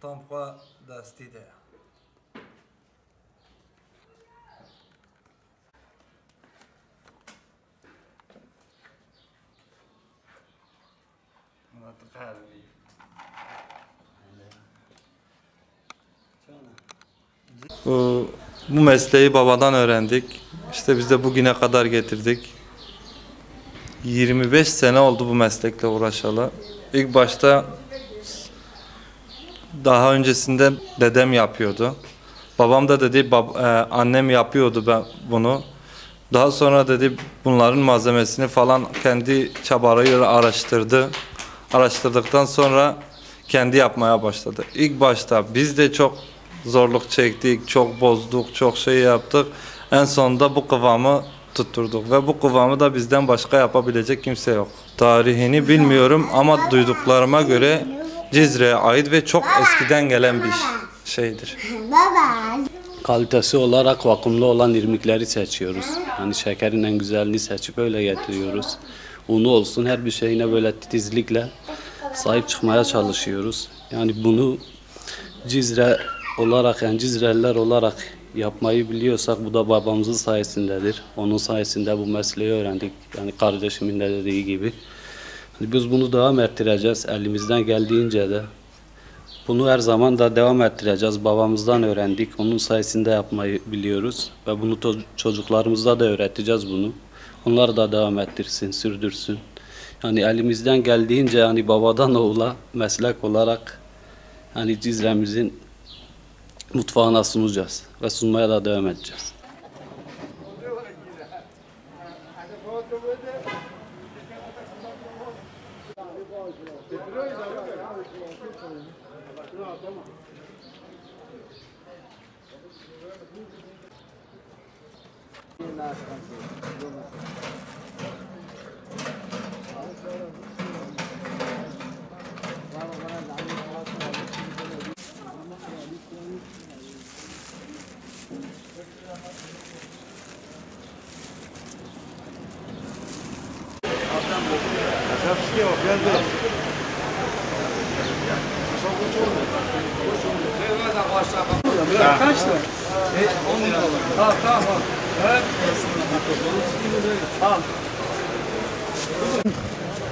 تامخوا دستی ده Bu mesleği babadan öğrendik. İşte biz de bugüne kadar getirdik. 25 sene oldu bu meslekle uğraşalı. İlk başta daha öncesinde dedem yapıyordu. Babam da dedi annem yapıyordu bunu. Daha sonra dedi bunların malzemesini falan kendi çabalarıyla araştırdı. Araştırdıktan sonra kendi yapmaya başladı. İlk başta biz de çok zorluk çektik, çok bozduk, çok şey yaptık. En sonunda bu kıvamı tutturduk ve bu kıvamı da bizden başka yapabilecek kimse yok. Tarihini bilmiyorum ama duyduklarıma göre Cizre'ye ait ve çok eskiden gelen bir şeydir. Kalitesi olarak vakumlu olan irmikleri seçiyoruz. Yani şekerin en güzelini seçip öyle getiriyoruz. Unu olsun her bir şeyine böyle titizlikle sahip çıkmaya çalışıyoruz. Yani bunu Cizre olarak, yani Cizreliler olarak yapmayı biliyorsak bu da babamızın sayesindedir. Onun sayesinde bu mesleği öğrendik. Yani kardeşimin de dediği gibi. Biz bunu devam ettireceğiz elimizden geldiğince de. Bunu her zaman da devam ettireceğiz. Babamızdan öğrendik. Onun sayesinde yapmayı biliyoruz. Ve bunu çocuklarımıza da öğreteceğiz bunu. Onlar da devam ettirsin, sürdürsün. Yani elimizden geldiğince yani babadan oğula meslek olarak yani Cizre'mizin mutfağına sunacağız ve sunmaya da devam edeceğiz. Kaçtı? 10 lira. Tamam. Evet.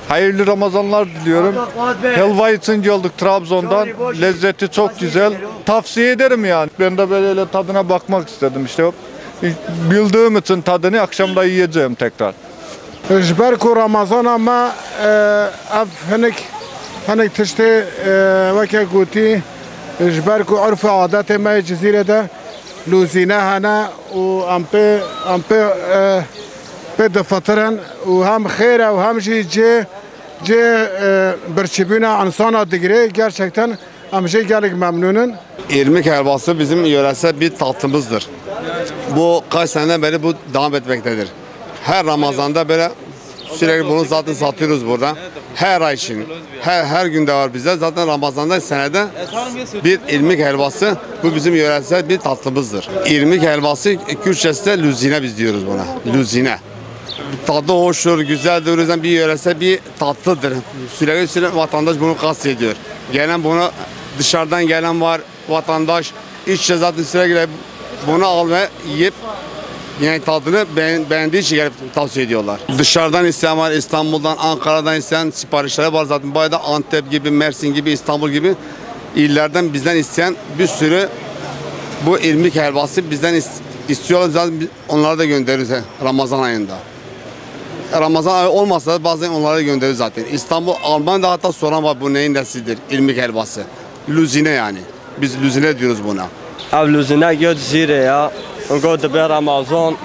Hayırlı Ramazanlar diliyorum. Helva içince olduk Trabzon'dan. Lezzeti çok güzel. Tavsiye ederim yani. Ben de böyle tadına bakmak istedim işte. Bildiğim için tadını akşamda yiyeceğim tekrar. Jberku Ramazan ama henek tişte veke guti jberku urf adet me cezirede luzine hana u ampe pe defatran u hem khire u hem ce berçibina ansana digre gerçekten amca gelik memnunun. İrmik helvası bizim yöresel bir tatlımızdır. Bu kaç seneden beri bu devam etmektedir. Her Ramazan'da böyle sürekli bunu zaten satıyoruz burada. Her ay için, her günde var bizde. Zaten Ramazan'da senede bir irmik helvası, bu bizim yöresel bir tatlımızdır. İrmik helvası Kürtçesi'de lüzine biz diyoruz buna. Lüzine. Tadı hoştur, güzeldir. O yüzden bir yöresel bir tatlıdır. Sürekli vatandaş bunu kastediyor. Gelen bunu dışarıdan gelen var vatandaş. İşte zaten sürekli bunu al ve yiyip yani tadını beğendiği için gelip tavsiye ediyorlar. Dışarıdan isteyen var, İstanbul'dan, Ankara'dan isteyen siparişleri var zaten. Bayağı da Antep gibi, Mersin gibi, İstanbul gibi illerden bizden isteyen bir sürü bu irmik helvası bizden istiyorlar. Zaten onlara da gönderiyoruz Ramazan ayında. Ramazan ayı olmasa da bazen onlara da gönderiyoruz zaten. İstanbul, Almanya'da hatta soran var bu neyin nesidir? İrmik helvası. Lüzine yani. Biz lüzine diyoruz buna. Av lüzine göt zire ya. Ongo de Ramazan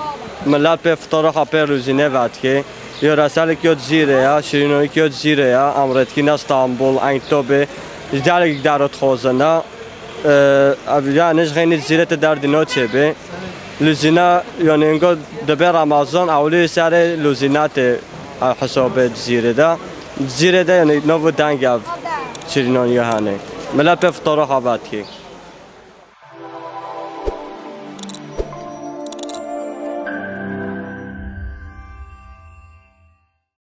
millet به افطار خاپر روزینه وقت که یا رسال کیوت زیره یا شیرینی کیوت زیره یا امریکا استانبول اینطوره دیگه درات خوزنه یا نشغنی زیره دردینو چه به لوزینه یعنی انگار به رمضان اولی سر لوزینه حساب زیره ده یعنی نو دنگ شیرینی هنه ملت به افطار خاپر